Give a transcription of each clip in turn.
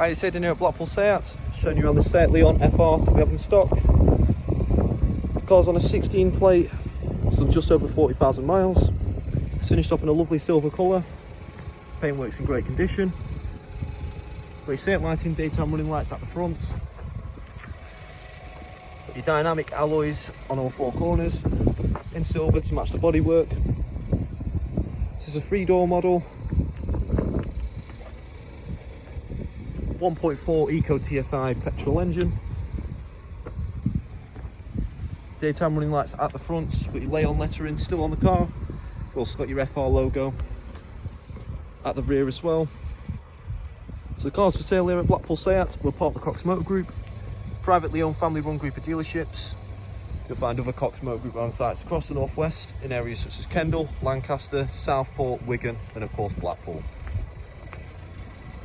Hi, it's Aidan here at Blackpool SEAT, showing you around the Seat Leon FR that we have in stock. The car's on a 16 plate, so just over 40,000 miles. It's finished off in a lovely silver colour. Paintwork's in great condition. Got your SEAT lighting, daytime running lights at the front. Got your dynamic alloys on all four corners, in silver to match the bodywork. This is a 3-door model. 1.4 EcoTSI petrol engine. Daytime running lights at the front. You've got your Leon lettering still on the car. You've also got your FR logo at the rear as well. So the car's for sale here at Blackpool SEAT. We're part of the Cox Motor Group, privately owned, family run group of dealerships. You'll find other Cox Motor Group owned sites across the northwest in areas such as Kendal, Lancaster, Southport, Wigan and of course Blackpool.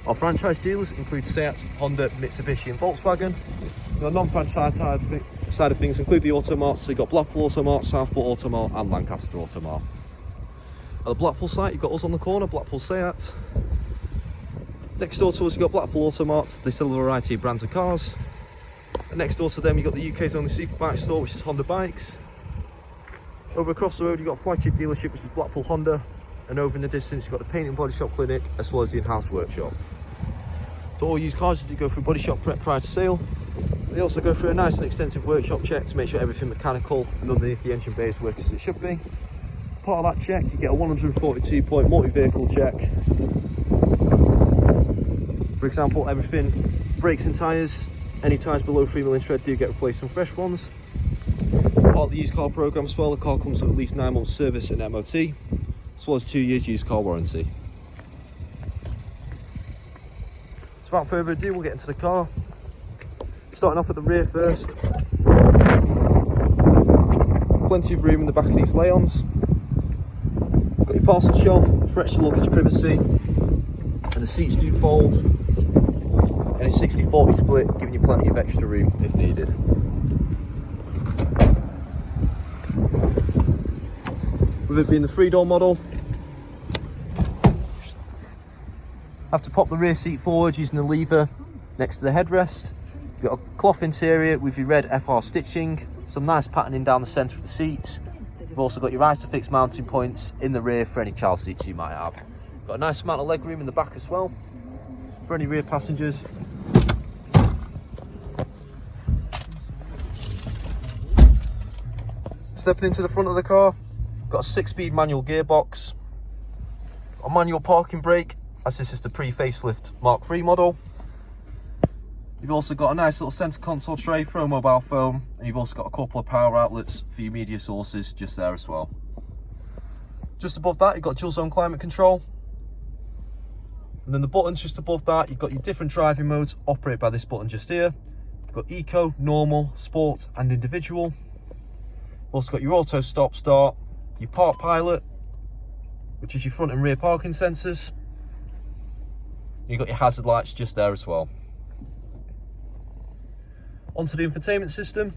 Our franchise dealers include SEAT, Honda, Mitsubishi and Volkswagen. Our non-franchise side of things include the Automarts, so you've got Blackpool Automart, Southport Automart and Lancaster Automart. At the Blackpool site you've got us on the corner, Blackpool SEAT. Next door to us you've got Blackpool Automart, they sell a variety of brands of cars. And next door to them you've got the UK's only superbike store, which is Honda Bikes. Over across the road you've got a flagship dealership, which is Blackpool Honda. And over in the distance you've got the paint and body shop clinic, as well as the in-house workshop. So all used cars do go through body shop prep prior to sale. They also go through a nice and extensive workshop check to make sure everything mechanical and underneath the engine bay is working as it should be. Part of that check you get a 142-point multi-vehicle check. For example, everything, brakes and tyres, any tyres below 3 mm tread do get replaced on fresh ones. Part of the used car programme as well, the car comes with at least 9 months service and MOT, as well as 2 years used car warranty. So without further ado, we'll get into the car. Starting off at the rear first. Plenty of room in the back of these Leons. Got your parcel shelf for extra luggage privacy, and the seats do fold. And a 60-40 split, giving you plenty of extra room if needed. With it being the 3-door model, have to pop the rear seat forward using the lever next to the headrest. You've got a cloth interior with your red FR stitching, some nice patterning down the centre of the seats. You've also got your Isofix mounting points in the rear for any child seats you might have. Got a nice amount of leg room in the back as well for any rear passengers. Stepping into the front of the car, got a 6-speed manual gearbox, a manual parking brake, as this is the pre-facelift Mark III model. You've also got a nice little centre console tray for a mobile phone, and you've also got a couple of power outlets for your media sources just there as well. Just above that you've got dual zone climate control, and then the buttons just above that you've got your different driving modes operated by this button just here. You've got Eco, Normal, Sport and Individual. You've also got your auto stop start, your park pilot, which is your front and rear parking sensors. You've got your hazard lights just there as well. Onto the infotainment system.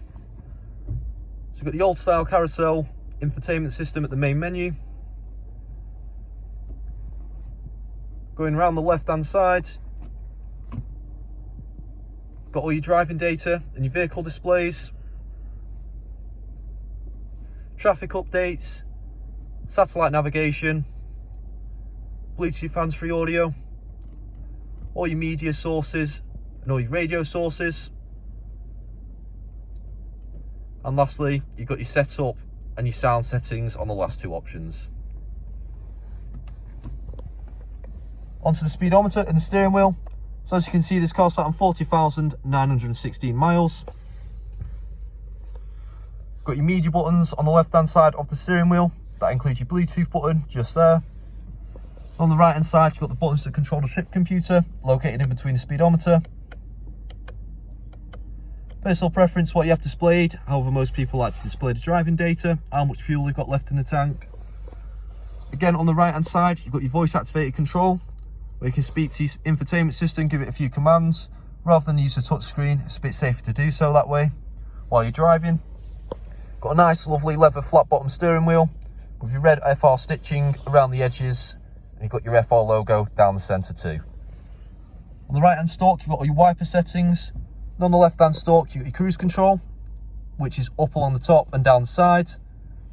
So you've got the old style carousel infotainment system at the main menu. Going around the left hand side, got all your driving data and your vehicle displays, traffic updates, satellite navigation, Bluetooth hands-free audio, all your media sources and all your radio sources. And lastly, you've got your setup and your sound settings on the last two options. Onto the speedometer and the steering wheel. So as you can see, this car's sat on 40,916 miles. Got your media buttons on the left hand side of the steering wheel. That includes your Bluetooth button just there. On the right hand side you've got the buttons that control the trip computer, located in between the speedometer. Personal preference, what you have displayed. However, most people like to display the driving data, how much fuel they've got left in the tank. Again, on the right hand side you've got your voice activated control, where you can speak to your infotainment system, give it a few commands. Rather than use the touch screen, it's a bit safer to do so that way while you're driving. Got a nice lovely leather flat bottom steering wheel with your red FR stitching around the edges, and you've got your FR logo down the centre too. On the right hand stalk, you've got all your wiper settings. And on the left hand stalk, you've got your cruise control, which is up along the top and down the side.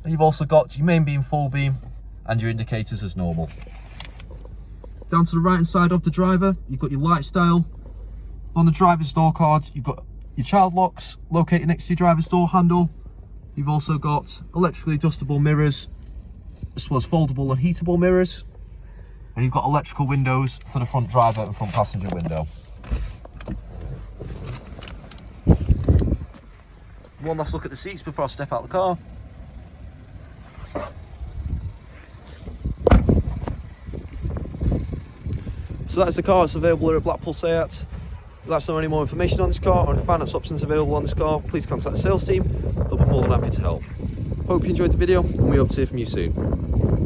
And you've also got your main beam, full beam, and your indicators as normal. Down to the right hand side of the driver, you've got your light style. On the driver's door card, you've got your child locks located next to your driver's door handle. You've also got electrically adjustable mirrors, as well as foldable and heatable mirrors. And you've got electrical windows for the front driver and front passenger window. One last look at the seats before I step out of the car. So that's the car. It's available here at Blackpool SEAT. If you'd like to know any more information on this car or any finance options available on this car, please contact the sales team. They'll be more than happy to help. Hope you enjoyed the video, and we hope to hear from you soon.